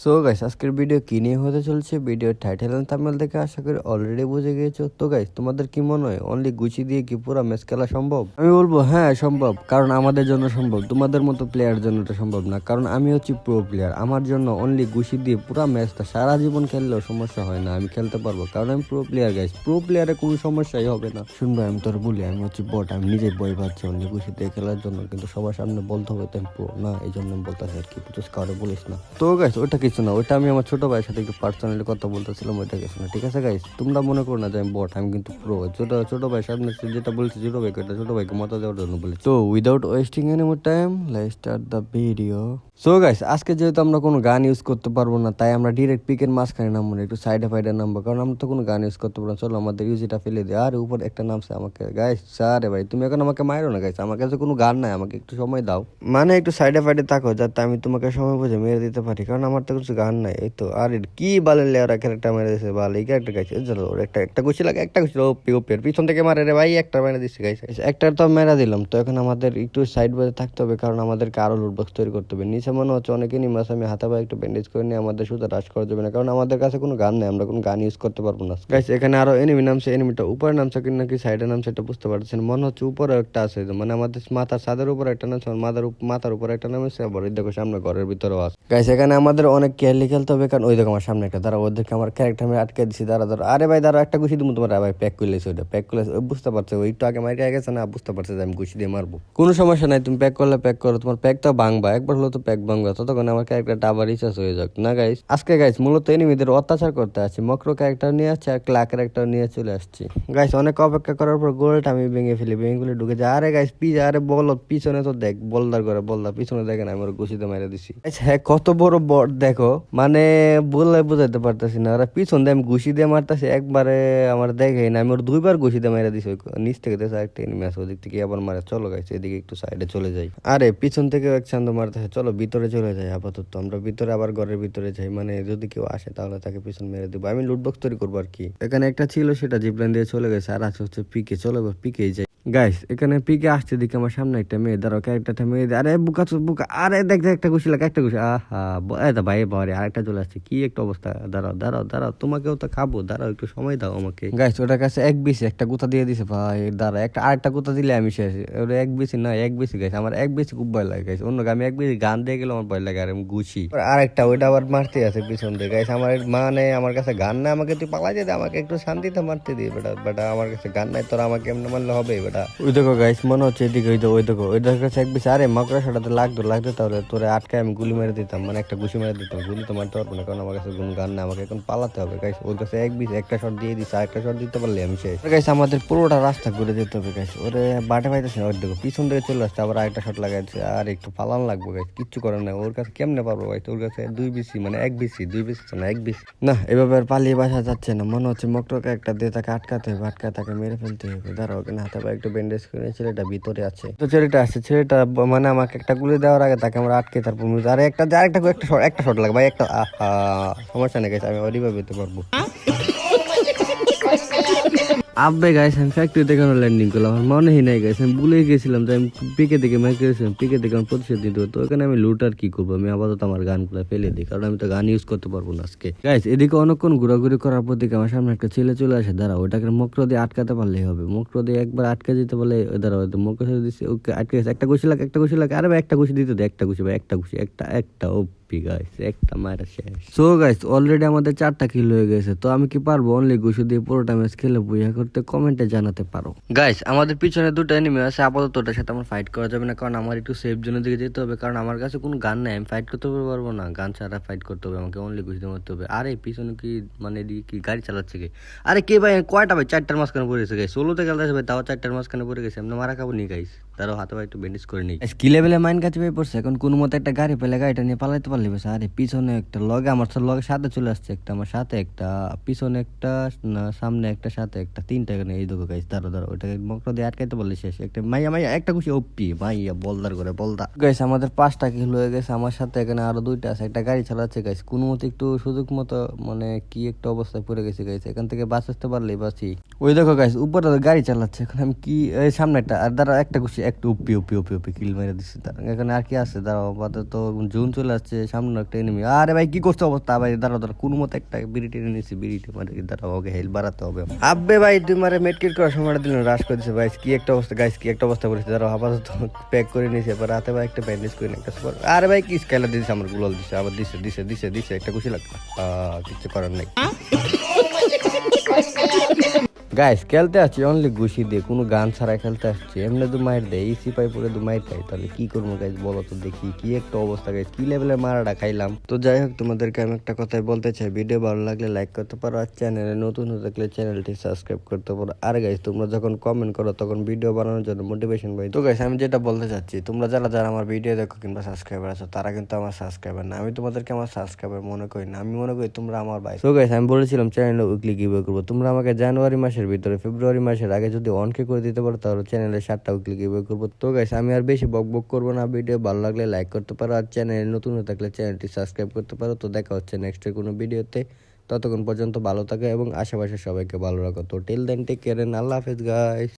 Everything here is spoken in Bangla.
সো গাইস আজকের ভিডিও কি নিয়ে হতে চলছে ভিডিওর টাইটেল এন্ড থাম্বনেল দেখে আশা করি অলরেডি বুঝে গিয়েছো। তো গাইস তোমাদের কি মনে হয় অনলি গুচি দিয়ে কি পুরো ম্যাচ খেলা সম্ভব? আমি বলবো হ্যাঁ সম্ভব, কারণ আমাদের জন্য সম্ভব, তোমাদের মতো প্লেয়ার জন্য এটা সম্ভব না। কারণ আমি হচ্ছি প্রো প্লেয়ার, আমার জন্য অনলি গুচি দিয়ে পুরো ম্যাচটা সারা জীবন খেললেও সমস্যা হয় না, আমি খেলতে পারবো কারণ আমি প্রো প্লেয়ার। গাইস প্রো প্লেয়ারে কোনো সমস্যাই হবে না। শুনবো আমি তোর বলি আমি হচ্ছে বট, আমি নিজে বই পাচ্ছি অনলি গুচি দিয়ে খেলার জন্য, কিন্তু সবার সামনে বলতে হবে তো আমি প্রো না, এই জন্য আমি বলতেছি আর কি, তুই কাউরে বলিস না। তো গাইস ওটা কিছু না, ওটা আমি আমার ছোট ভাইয়ের সাথে একটু পার্সোনালি কথা বলতেছিলাম, ওইটা কিছু না, ঠিক আছে গাইস? তোমরা মনে করো না যে আমি বট, আমি কিন্তু প্রো। ছোট ভাই সামনে যেটা বলছি ছোট ভাইকে, ওটা ছোট ভাইকে মজা দেওয়ার জন্য বলেছি। তো without wasting any more time let's start the video. So guys আজকে যেহেতু আমরা কোনো গান ইউজ করতে পারবো না, তাই আমরা ডিরেক্ট পিকের মাঝখানে নামবো না, একটু সাইডে ফাইডে নামবো, কারণ আমরা তো কোনো গান ইউজ করতে পারবো না। চলো আমাদের ইউজিটা ফেলে দিই। আর উপর একটা নামছে আমাকে গাইস, আরে ভাই তুমি এখন আমাকে মারো না গাইস, আমার কাছে কোনো গান নাই, আমাকে একটু সময় দাও, মানে একটু সাইডে ফাইডে থাকো যাতে আমি তোমাকে সময় বুঝে মেরে দিতে পারি, কারণ আমার তো কিছু গান নাই। এই তো আর কি বালে লেয়ারা ক্যারেক্টার মেরে দিয়েছে, বাল এই ক্যারেক্টার গাইছে চলো একটা একটা গুছি লাগে, একটা গুছি ওপি ওপের পিছন থেকে মারে রে ভাই, একটা মেরে দিচ্ছে গাইছে, একটা তো মেরা দিলাম। তো এখন আমাদের একটু সাইড বাজে থাকতে হবে, কারণ আমাদেরকে আরো লুটবক্স তৈরি করতে হবে। নিচে মনে হচ্ছে অনেকে নিমাস, আমি হাতে পায়ে একটু ব্যান্ডেজ করে নিয়ে আমাদের শুধু রাশ করা যাবে না, কারণ আমাদের কাছে কোনো গান নেই, আমরা কোনো গান ইউজ করতে পারবো না গাইস। এখানে আরো এনিমি নামছে, এনিমিটা উপরে নামছে কি নাকি সাইডে নামছে এটা বুঝতে পারছেন, মনে হচ্ছে উপরে একটা আছে, মানে আমাদের মাথার ছাদের উপরে একটা নামছে, মাথার উপরে একটা নামছে, আবার ওই দেখো সামনে ঘরের ভিতরেও আছে গাইস। এখানে আমাদের অনেক কেয়ারলি খেলতে হবে, কারণ ওই দেখো আমার সামনে একটা, দাঁড়া ওদেরকে আমার ক্যারেক্টার আমি আটকে দিচ্ছি, দাঁড়া দাঁড়া, আরে ভাই দাঁড়া একটা ঘুষি দিব তোমার, ভাই প্যাক করলেছে, ওইটা প্যাক করলে বুঝতে পারছে, ওই একটু আগে মারি গেছে না, বুঝতে পারছে যে আমি ঘুষি দিয়ে মারবো। কোনো সমস্যা নাই, তুমি প্যাক করলে প্যাক করো, তোমার প্যাক তো ভাঙবা, একবার হলো তো প্যাক ভাঙবা, ততক্ষণ আমার ক্যারেক্টারটা আবার রিচার্জ হয়ে যাক না গাইস। আজকে গাইস মূলত এনিমিদের অত্যাচার করতে আসছি, মক্রো ক্যারেক্টার নিয়ে আসছি আর ক্লা ক্যারেক্টার নিয়ে চলে আসছি গাইস। অনেক অপেক্ষা করার পর গোলটা আমি ভেঙে ফেলি, ভেঙে গুলি ঢুকে যায়। আরে গাইস আরে বলো পিছনে তো দেখ, বলদার করে বলদা পিছনে দেখে না, আমার ঘুষিতে মেরে দিছি। হ্যাঁ কত বড় বট দেখো, মানে বললে বুঝাইতে পারতেছি না, ওরা পিছন দিয়ে আমি ঘুষি দিয়ে মারতেছি, একবারে আমার দেখে না, আমি ওর দুইবার ঘুষি দিয়ে মেরে দিছি। নিচ থেকে দেখে একটা এনিমি আছে, ওদিক থেকে আবার মারে। চলো গাইস এদিকে একটু সাইডে চলে যাই। আরে পিছন থেকে এক চান্দ মারতেছে, চলো ভিতরে চলে যাই আপাতত, আমরা ভিতরে আবার ঘরের ভিতরে যাই, মানে যদি কেউ আসে তাহলে তাকে পিছন মেরে দেবো, আমি লুটবক্স তৈরি করবো আর কি। এখানে একটা ছিল সেটা জিপলাইন দিয়ে চলে গেছে, আর আছে হচ্ছে পিকে, চলো পিকেই যাই গাইস। এখানে পিকে আসছে দিকে আমার সামনে একটা মেয়ে, দাঁড়াও ক্যারেক্টারটা মেয়ে, আরে বুকা বুকা, আরে দেখ দেখ একটা ঘুষি লাগে, একটা ঘুষি, আহা ভাই বাবারে আরেকটা চলে আসছে, কি একটা অবস্থা, দাঁড়াও দাঁড়াও দাঁড়াও তোমাকেও তো খাবো, দাঁড়াও একটু সময় দাও আমাকে গাইস। ওটার কাছে এক বিসি একটা গুতা দিয়ে দিছে ভাই, দাঁড়া একটা আরেকটা গুতা দিলে আমি শেষ। ওটা এক বিসি না, এক বিসি গাইস, আমার এক বিসি খুব ভয় লাগে গাইস, অন্য আমি এক বিসি গান দিয়ে গেলে আমার ভয় লাগে, আর আমি ঘুষি আরেকটা ওইটা আবার মারতে আছে পিছন দিয়ে গাইস। আমার মানে আমার কাছে গান না, আমাকে তুই পালাই দে, আমাকে একটু শান্তিতে মারতে দিই বেটা, বেটা আমার কাছে গান নাই, তোরা আমাকে এমনি মারলে হবে বেটা। ওই দেখো গাইস মনে হচ্ছে এদিকে, ওই দেখো ওই দেখো কাছে এক বিসি, আরে মাকড়াসাটাতে লাগতো তাহলে তোরে আটকায় আমি গুলি মেরে দিতাম, মানে একটা ঘুষি মেরে দিতাম, গুলি তো মারতে পারবো না কারণ আমার কাছে কোনো গান না, আমাকে এখন পালাতে হবে গাইস। ওর কাছে এক বিসি একটা শট দিয়ে দিচ্ছে, আরেকটা শট দিতে পারলে আমি শেষ গাইস। আমাদের পুরোটা রাস্তা ঘুরে যেতে হবে গাইস, ওরে বাটে পাইতেছে না, ওর দেখো পিছন থেকে চলে আসছে, আবার আরেকটা শট লাগাইছে, আর একটু পালান লাগবো গাইস, কিচ্ছু করার নাই, ওর কাছে কেমনে পারবো গাইস, ওর কাছে দুই বিসি, মানে এক বিসি, দুই বিসি না এক বিসি না, এভাবে আর পালিয়ে বাসা যাচ্ছে না, মনে হচ্ছে মক্রকে একটা দিয়ে তাকে আটকাতে হবে, আটকায় তাকে মেরে ফেলতে হবে। দাঁড়াও ওখানে হাতে পায়ে একটু ব্যান্ডেজ করে, ছেলেটা ভিতরে আছে, তো ছেলেটা আসছে, ছেলেটা মানে আমাকে একটা গুলি দেওয়ার আগে তাকে আমরা আটকে, তারপর আরে একটা শট লাগে ভাই, একটা আহা সমস্যা নেই গাইস, আমি ওইভাবে পেতে পারবো। আব্বে গাইস আমি ফ্যাক্টরিতে কেন ল্যান্ডিং করলাম, আমার মনেই নাই গাইস, আমি ভুলে গেছিলাম যে আমি পিকে দিকে ম্যাচ করেছিলাম, পিকে দিকে আমার প্রতিশোধ দিতে হবে। তো এখানে আমি লুটার কি করবো, আমি আপাতত আমার গানগুলো ফেলে দিই, কারণ আমি তো গান ইউজ করতে পারবো না আজকে গাইস। এদিকে অনেকক্ষণ ঘোরাঘুরি করার পর দিকে আমার সামনে একটা ছেলে চলে আসে, দাঁড়া ওটাকে মক্র দিয়ে আটকাতে পারলেই হবে, মক্র দিয়ে একবার আটকে দিতে পারলে, দাঁড়া মক্র দিচ্ছে, ওকে আটকে গেছে, একটা ঘুষি লাগে, আরে ভাই একটা ঘুষি দিতে দে, একটা ঘুষি ভাই, একটা ওপি গাইস, একটা মারা শেষ। সো গাইস অলরেডি আমাদের 4টা কিল হয়ে গেছে, তো আমি কি পারবো অনলি ঘুষি দিয়ে পুরোটা ম্যাচ খেলে বুঝা করতে? কমেন্টে জানাতে পারো গাইস। আমাদের পিছনে দুটো এনিমি আছে, আপাতত ওটার সাথে আমার ফাইট করা যাবে না, কারণ আমার একটু সেফ জোনের দিকে যেতে হবে, কারণ আমার কাছে কোনো গান নেই, আমি ফাইট করতে পারবো না, গান ছাড়া ফাইট করতে হবে আমাকে, অনলি ঘুষি দিয়ে মারতে হবে। আরে পিছনে কি মানে এদিকে কি গাড়ি চালাচ্ছে কি? আরে কে ভাই কয়টা ভাই, 4টার মাঝখানে পড়ে গেছে গাইস, 16তে খেলতে ভাই, তাও 4টার মাঝখানে পড়ে গেছে, আমরা মারা খাবো নি গাইস, তারও হাতে ভাই একটু ব্যান্ডেজ করে নিই। কি লেভেলে মাইন কাছে পেয়ে পড়ছে, এখন কোনো মতো একটা গাড়ি পেলে গাড়িটা নিয়ে পালাইতে পারলি বেশ। আরে পিছনে একটা লগে আমার লগে সাথে চলে আসছে, একটা আমার সাথে একটা, পিছনে একটা না সামনে একটা, সাথে একটা, 3টা এখানে, এই দেখো গাইস, দাঁড়ো ওটাকে মকরা দিয়ে আটকাইতে পারলে শেষ। একটা মাইয়া একটা খুশি ওপি মাইয়া বলদার করে বলদা গাইস। আমাদের 5টা কিল হয়ে গেছে, আমার সাথে এখানে আরো 2টা আছে, একটা গাড়ি চালাচ্ছে গাইস, কোনো মতো একটু সুযোগ মতো, মানে কি একটা অবস্থায় পড়ে গেছে গাইস, এখান থেকে বাঁচতে পারলেই বাঁচি। ওই দেখো গাইস উপরে গাড়ি চালাচ্ছে, এখন আমি কি এই সামনে একটা, আর দাঁড়া একটা খুশি একটা উপি কিল মেরে দিচ্ছে, এখানে আর কি আছে, দাঁড়াও আপাতত জুন চলে আসছে, সামনে একটা এনিমি। আরে ভাই কি করছো অবস্থা ভাই? দাঁড়াও দাঁড়াও, কোনো মতে একটা বিড়ি টেনে নিয়েছি, বিড়িটি মারে দাঁড়াও, ওকে হেল বাড়াতে হবে। আব্বে ভাই তুই মারে মেডকিট করার সময় দিলেন, রাশ করে দিছে ভাই। কি একটা অবস্থা গাইস, কি একটা অবস্থা করেছে। দাঁড়াও আপাতত প্যাক করে নিয়েছে, এবার রাতে ভাই একটা ব্যান্ডেজ করে নিয়ে একটা সুপার। আরে ভাই কি স্কাইলার দিয়েছে, আমার গুলাল দিছে, আবার দিছে দিছে দিছে দিছে একটা খুশি লাগবে। কিছু করার নাই গাইস, খেলতে আসছি অনলি ঘুষি দিয়ে, কোনো গান ছাড়া খেলতে আসছি। এমনি তো মাইর দেয়, এই সিপাই পরে তো মাইর খাই, তাহলে কি করবো গাইস বলো তো দেখি। কি একটা অবস্থা গাইস, কি লেভেলের মারাটা খাইলাম। তো যাই হোক, তোমাদেরকে আমি একটা কথাই বলতে চাই, ভিডিও ভালো লাগলে লাইক করতে পারো, আর চ্যানেলে নতুন হয়ে থাকলে চ্যানেলটি সাবস্ক্রাইব করতে পারো। আর গাইস তোমরা যখন কমেন্ট করো তখন ভিডিও বানানোর জন্য মোটিভেশন পাই। তো গাইস আমি যেটা বলতে চাচ্ছি, তোমরা যারা যারা আমার ভিডিও দেখো কিংবা সাবস্ক্রাইবার আছো, তারা কিন্তু আমার সাবস্ক্রাইবার না। আমি তোমাদেরকে আমার সাবস্ক্রাইবার মনে করি না, আমি মনে করি তোমরা আমার ভাই। তো গাইস আমি বলেছিলাম চ্যানেলে উইকলি গিভওয়ে করবো, তোমরা আমাকে জানুয়ারি মাসের ভিতরে ফেব্রুয়ারি মাসের আগে যদি 1K করে দিতে পারো, তাহলে চ্যানেলে 7টা উইকলি গিভওয়ে করবো। তো গাইস আমি আর বেশি বক বক করবো না, ভিডিও ভালো লাগলে লাইক করতে পারো, আর চ্যানেলে নতুন হয়ে থাকলে চ্যানেলটি সাবস্ক্রাইব করতে পারো। তো দেখা হচ্ছে নেক্সটের কোনো ভিডিওতে, ততক্ষণ পর্যন্ত ভালো থাকো এবং আশেপাশে সবাইকে ভালো রাখো। তো টিল দেন টেক কেয়ার, আল্লাহ হাফেজ গাইস।